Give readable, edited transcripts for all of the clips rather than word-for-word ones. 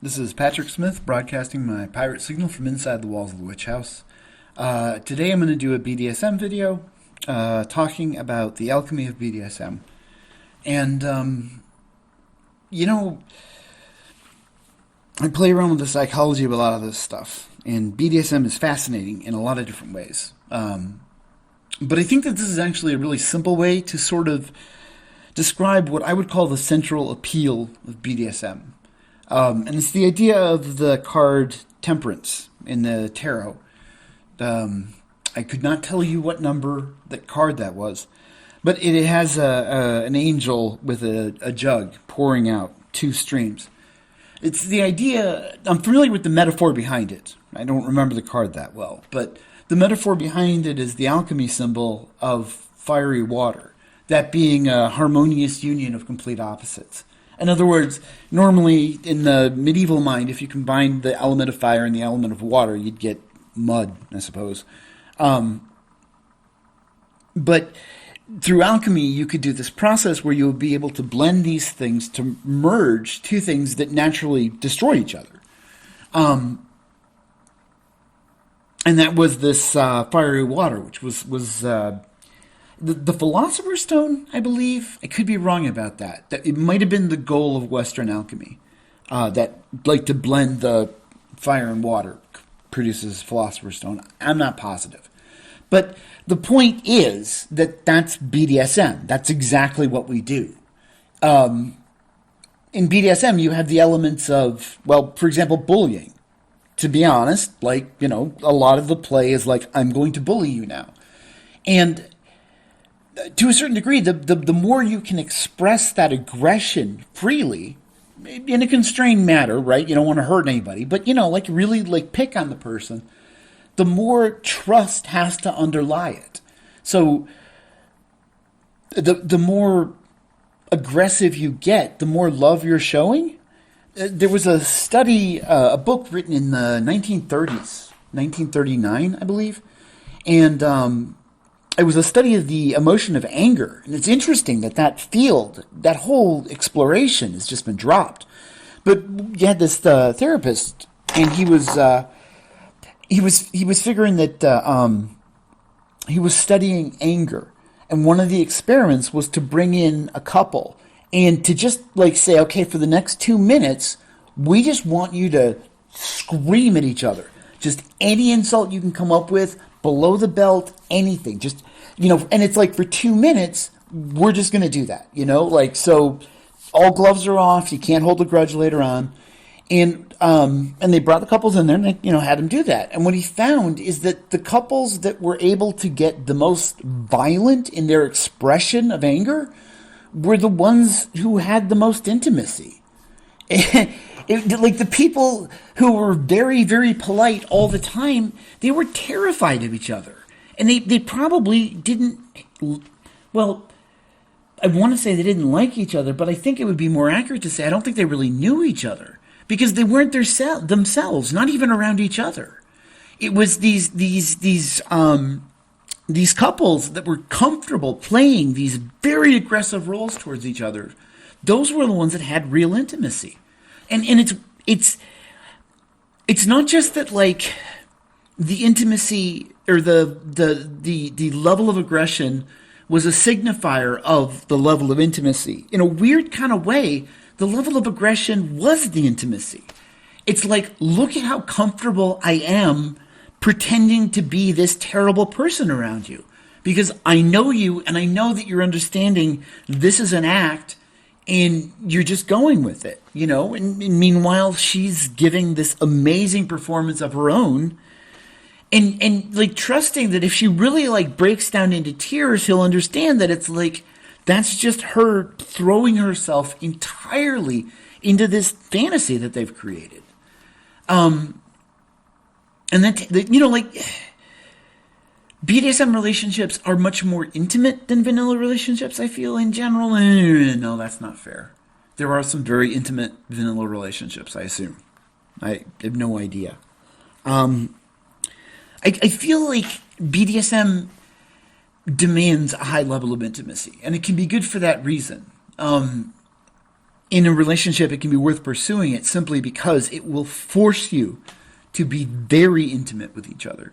This is Patrick Smith broadcasting my pirate signal from inside the walls of the witch house. Today I'm going to do a BDSM video talking about the alchemy of BDSM. And, I play around with the psychology of a lot of this stuff. And BDSM is fascinating in a lot of different ways. But I think that this is actually a really simple way to sort of describe what I would call the central appeal of BDSM. And it's the idea of the card Temperance in the tarot. I could not tell you what number that card that was, but it has an angel with a jug pouring out two streams. It's the idea, I'm familiar with the metaphor behind it. I don't remember the card that well, but the metaphor behind it is the alchemy symbol of fiery water, that being a harmonious union of complete opposites. In other words, normally in the medieval mind, if you combined the element of fire and the element of water, you'd get mud, I suppose. But through alchemy, you could do this process where you would be able to blend these things to merge two things that naturally destroy each other. And that was this fiery water, which was the Philosopher's Stone, I believe. I could be wrong about that. It might have been the goal of Western alchemy, that like to blend the fire and water produces Philosopher's Stone. I'm not positive. But the point is that that's BDSM. That's exactly what we do. In BDSM, you have the elements of, well, for example, bullying. To be honest, a lot of the play is like, I'm going to bully you now. And to a certain degree, the more you can express that aggression freely, in a constrained manner, right? You don't want to hurt anybody, but, really pick on the person, the more trust has to underlie it. So the more aggressive you get, the more love you're showing. There was a study, a book written in the 1930s, 1939, I believe, and it was a study of the emotion of anger. And it's interesting that field, that whole exploration has just been dropped. But you had this therapist, and he was figuring that he was studying anger. And one of the experiments was to bring in a couple and to just say, okay, for the next 2 minutes, we just want you to scream at each other. Just any insult you can come up with, below the belt, anything. Just, and it's for 2 minutes, we're just going to do that, so all gloves are off. You can't hold a grudge later on. And they brought the couples in there and they, had them do that. And what he found is that the couples that were able to get the most violent in their expression of anger were the ones who had the most intimacy. The people who were very, very polite all the time, they were terrified of each other. And they probably didn't, well, I want to say they didn't like each other, but I think it would be more accurate to say I don't think they really knew each other. Because they weren't themselves, not even around each other. It was these couples that were comfortable playing these very aggressive roles towards each other. Those were the ones that had real intimacy. And it's not just that the intimacy or the level of aggression was a signifier of the level of intimacy. In a weird kind of way, the level of aggression was the intimacy. It's look at how comfortable I am pretending to be this terrible person around you. Because I know you and I know that you're understanding this is an act and you're just going with it, And meanwhile, she's giving this amazing performance of her own. And trusting that if she really breaks down into tears, he'll understand that it's that's just her throwing herself entirely into this fantasy that they've created. And then, BDSM relationships are much more intimate than vanilla relationships, I feel, in general. No, that's not fair. There are some very intimate vanilla relationships, I assume. I have no idea. I feel like BDSM demands a high level of intimacy, and it can be good for that reason. in a relationship, it can be worth pursuing it simply because it will force you to be very intimate with each other.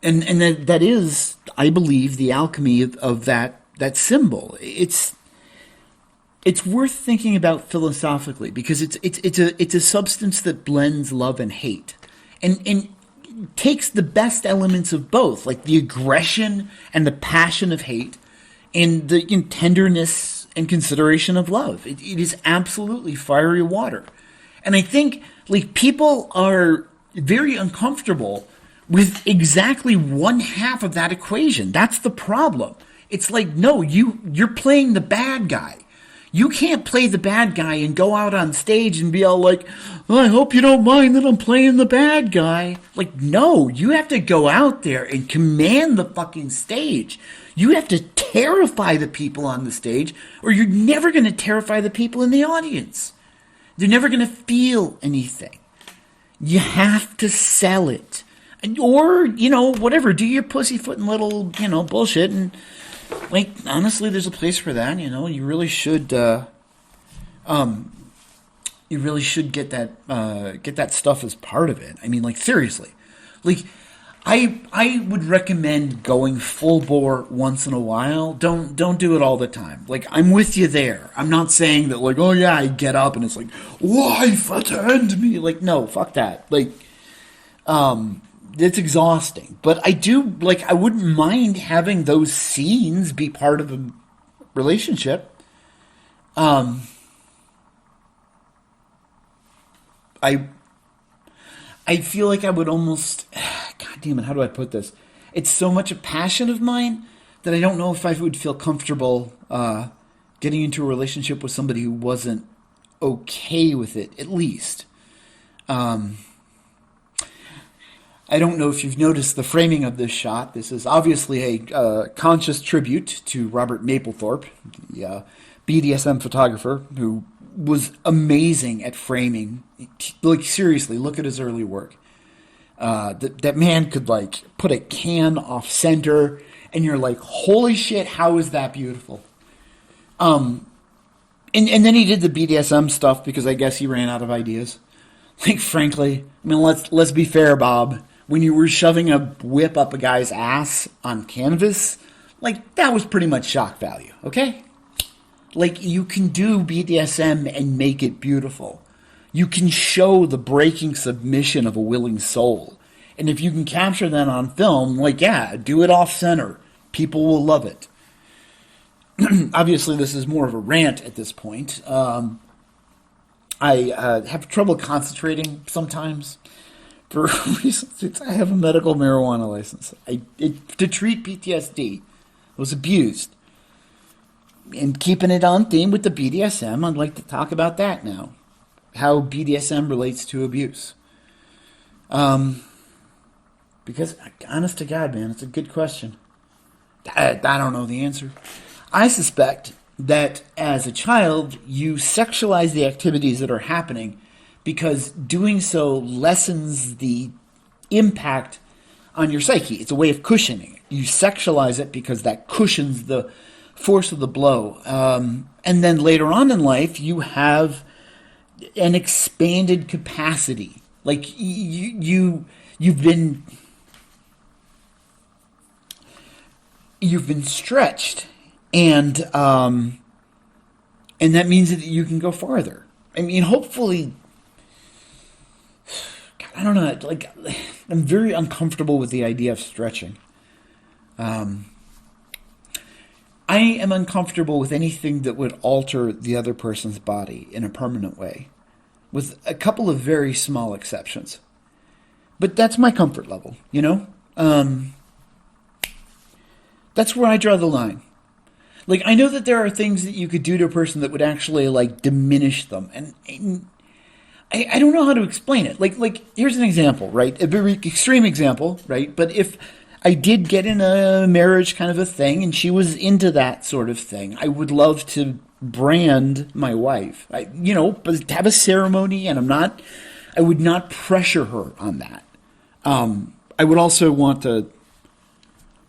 And that is, I believe, the alchemy of that symbol. It's worth thinking about philosophically because it's a substance that blends love and hate, and takes the best elements of both, like the aggression and the passion of hate, and the tenderness and consideration of love. It is absolutely fiery water, and I think like people are very uncomfortable with exactly one half of that equation. That's the problem. It's like, no, you're playing the bad guy. You can't play the bad guy and go out on stage and be all like, oh, I hope you don't mind that I'm playing the bad guy. Like, no, you have to go out there and command the fucking stage. You have to terrify the people on the stage, or you're never going to terrify the people in the audience. They're never going to feel anything. You have to sell it. Or, whatever, do your pussyfooting little, bullshit. And, like, honestly, there's a place for that, You really should, get that stuff as part of it. I mean, like, seriously. Like, I would recommend going full bore once in a while. Don't do it all the time. Like, I'm with you there. I'm not saying that, like, oh, yeah, I get up and it's like, wife, attend me. Like, no, fuck that. Like, it's exhausting, but I wouldn't mind having those scenes be part of a relationship. I feel like I would almost, God damn it, how do I put this? It's so much a passion of mine that I don't know if I would feel comfortable getting into a relationship with somebody who wasn't okay with it, at least. I don't know if you've noticed the framing of this shot. This is obviously a conscious tribute to Robert Mapplethorpe, the BDSM photographer who was amazing at framing. Like, seriously, look at his early work. That man could, like, put a can off center, and you're like, holy shit, how is that beautiful? And then he did the BDSM stuff because I guess he ran out of ideas. Like, frankly, I mean, let's be fair, Bob. When you were shoving a whip up a guy's ass on canvas, like, that was pretty much shock value, okay? Like, you can do BDSM and make it beautiful. You can show the breaking submission of a willing soul. And if you can capture that on film, like, yeah, do it off center. People will love it. Obviously, this is more of a rant at this point. I have trouble concentrating sometimes. For reasons, I have a medical marijuana license. To treat PTSD. I was abused. And keeping it on theme with the BDSM, I'd like to talk about that now. How BDSM relates to abuse. Because, honest to God, man, it's a good question. I don't know the answer. I suspect that as a child, you sexualize the activities that are happening because doing so lessens the impact on your psyche. It's a way of cushioning it. You sexualize it because that cushions the force of the blow. And then later on in life, you have an expanded capacity. Like, you've been stretched, and that means that you can go farther. I mean, hopefully, God, I don't know. Like, I'm very uncomfortable with the idea of stretching. I am uncomfortable with anything that would alter the other person's body in a permanent way, with a couple of very small exceptions. But that's my comfort level, you know? That's where I draw the line. Like, I know that there are things that you could do to a person that would actually, like, diminish them. And I don't know how to explain it. Like, here's an example, right? A very extreme example, right? But if I did get in a marriage kind of a thing, and she was into that sort of thing, I would love to brand my wife. But have a ceremony, and I would not pressure her on that. I would also want to,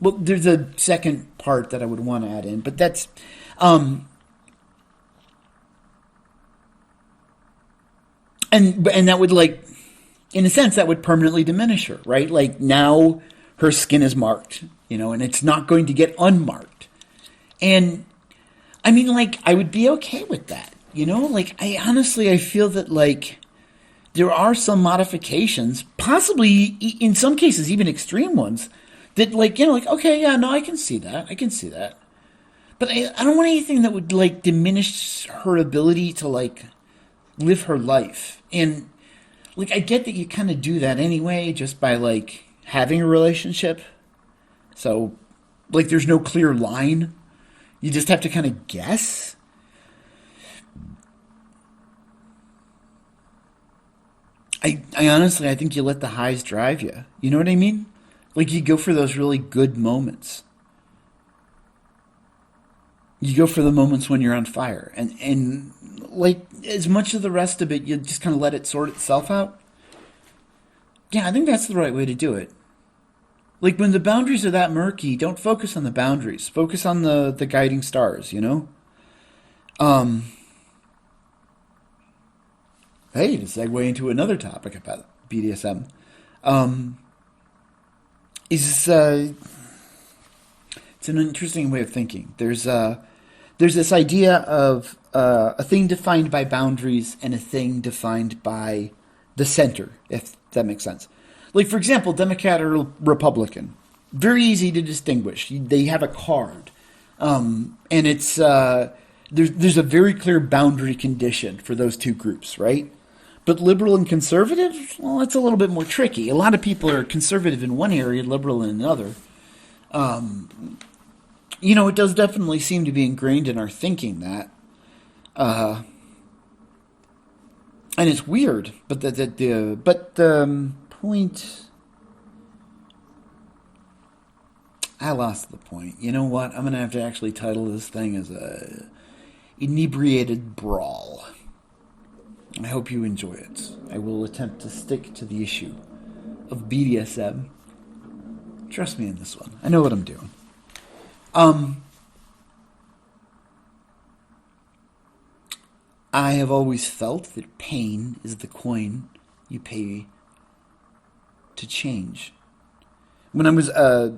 well, there's a second part that I would want to add in, but that's, And that would, like, in a sense, that would permanently diminish her, right? Like, now her skin is marked, and it's not going to get unmarked. And I mean, like, I would be okay with that, Like, I feel that, like, there are some modifications, possibly in some cases even extreme ones, that, like, like, okay, yeah, no, I can see that. But I don't want anything that would, like, diminish her ability to, like, live her life. And, like, I get that you kind of do that anyway, just by, like, having a relationship. So, like, there's no clear line. You just have to kind of guess. I honestly, I think you let the highs drive you. You know what I mean? Like, you go for those really good moments. You go for the moments when you're on fire. And like, as much of the rest of it, you just kind of let it sort itself out. Yeah, I think that's the right way to do it. Like, when the boundaries are that murky, don't focus on the boundaries. Focus on the guiding stars, Hey, to segue into another topic about BDSM, is it's an interesting way of thinking. There's this idea of a thing defined by boundaries and a thing defined by the center, if that makes sense. Like, for example, Democrat or Republican, very easy to distinguish. They have a card, and it's there's a very clear boundary condition for those two groups, right? But liberal and conservative, well, it's a little bit more tricky. A lot of people are conservative in one area, liberal in another. It does definitely seem to be ingrained in our thinking that, and it's weird. But the point, I lost the point. You know what? I'm gonna have to actually title this thing as a inebriated brawl. I hope you enjoy it. I will attempt to stick to the issue of BDSM. Trust me in this one. I know what I'm doing. I have always felt that pain is the coin you pay to change. When I was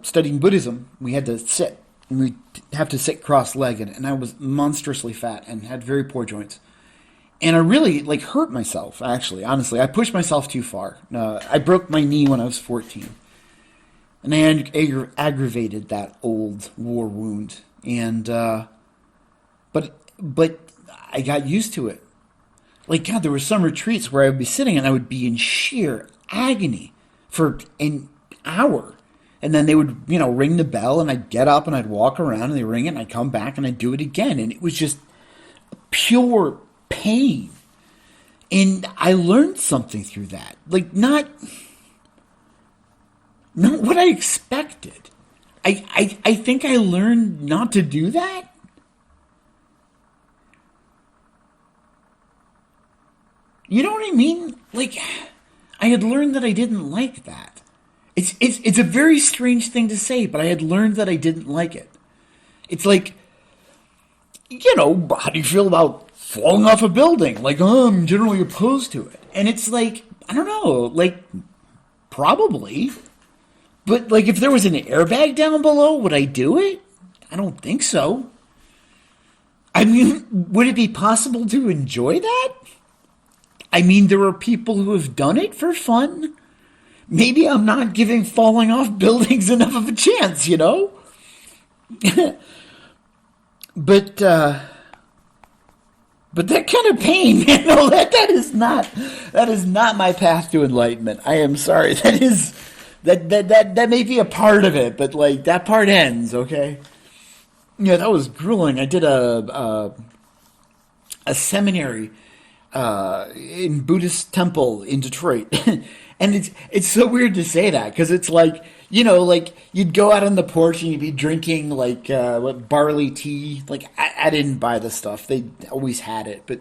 studying Buddhism, we had to sit. And we have to sit cross-legged. And I was monstrously fat and had very poor joints. And I really, like, hurt myself, actually, honestly. I pushed myself too far. I broke my knee when I was 14. And I aggravated that old war wound. And, but I got used to it. Like, God, there were some retreats where I would be sitting and I would be in sheer agony for an hour. And then they would, ring the bell and I'd get up and I'd walk around and they'd ring it and I'd come back and I'd do it again. And it was just pure pain. And I learned something through that. Like, not what I expected. I think I learned not to do that. You know what I mean? Like, I had learned that I didn't like that. It's a very strange thing to say, but I had learned that I didn't like it. It's like, how do you feel about falling off a building? Like, I'm generally opposed to it. And it's like, I don't know, like, probably. But, like, if there was an airbag down below, would I do it? I don't think so. I mean, would it be possible to enjoy that? I mean, there are people who have done it for fun. Maybe I'm not giving falling off buildings enough of a chance, But that kind of pain, that is not my path to enlightenment. I am sorry. That may be a part of it, but, like, that part ends, okay? Yeah, that was grueling. I did a seminary in Buddhist temple in Detroit. And it's so weird to say that, because it's like, like, you'd go out on the porch and you'd be drinking, like, barley tea. Like, I didn't buy the stuff. They always had it. But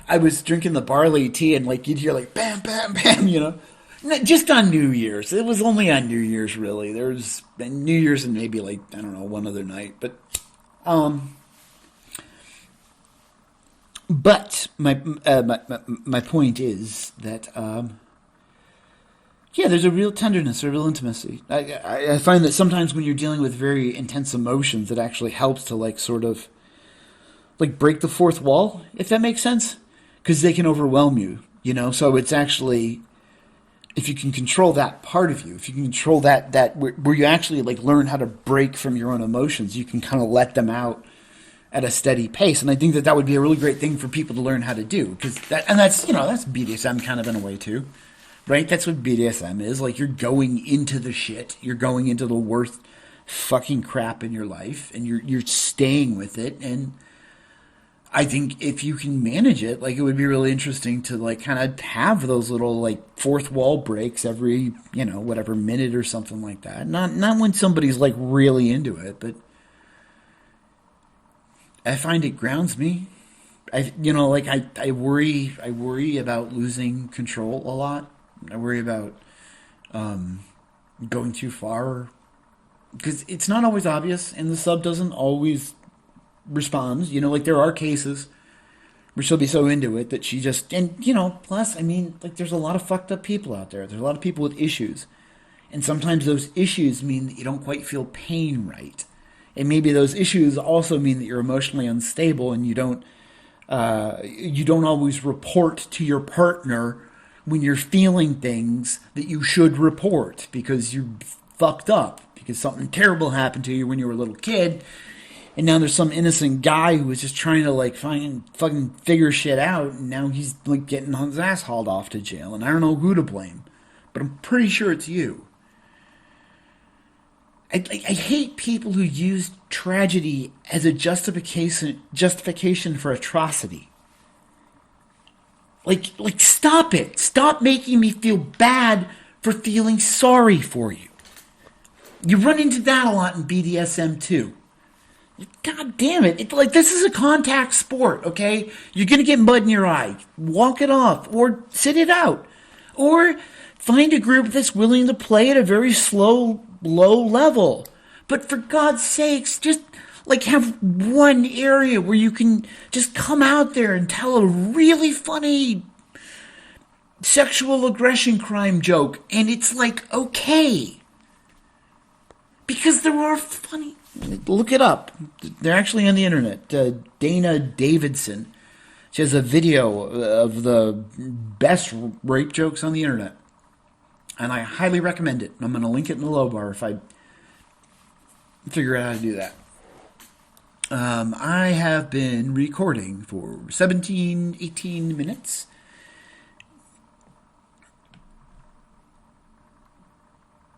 I was drinking the barley tea, and, like, you'd hear, like, bam, bam, bam, Just on New Year's. It was only on New Year's, really. There was New Year's and maybe, like, I don't know, one other night. But, But my point is that yeah, there's a real tenderness, a real intimacy. I find that sometimes when you're dealing with very intense emotions, it actually helps to like sort of like break the fourth wall, if that makes sense, because they can overwhelm you. You know, so it's actually, if you can control that part of you, if you can control that where you actually like learn how to break from your own emotions, you can kind of let them out at a steady pace. And I think that that would be a really great thing for people to learn how to do, because that's that's BDSM kind of in a way too, right? That's what BDSM is. Like, you're going into the shit, you're going into the worst fucking crap in your life, and you're staying with it. And I think if you can manage it, like, it would be really interesting to like kind of have those little like fourth wall breaks every, whatever minute or something like that. Not when somebody's like really into it, but I find it grounds me. I worry about losing control a lot. I worry about going too far, because it's not always obvious, and the sub doesn't always respond. Like, there are cases where she'll be so into it that she just, and plus, I mean, like, there's a lot of fucked up people out there. There's a lot of people with issues, and sometimes those issues mean that you don't quite feel pain right. And maybe those issues also mean that you're emotionally unstable, and you don't always report to your partner when you're feeling things that you should report, because you're fucked up, because something terrible happened to you when you were a little kid, and now there's some innocent guy who was just trying to like fucking figure shit out, and now he's like getting his ass hauled off to jail, and I don't know who to blame, but I'm pretty sure it's you. I hate people who use tragedy as a justification for atrocity. Like, stop it. Stop making me feel bad for feeling sorry for you. You run into that a lot in BDSM too. God damn it. This is a contact sport, okay? You're going to get mud in your eye. Walk it off, or sit it out. Or find a group that's willing to play at a very slow, low level. But for God's sakes, just like have one area where you can just come out there and tell a really funny sexual aggression crime joke, and it's like okay. Because there are funny, look it up. They're actually on the internet. Dana Davidson. She has a video of the best rape jokes on the internet, and I highly recommend it. I'm going to link it in the low bar if I figure out how to do that. I have been recording for 18 minutes.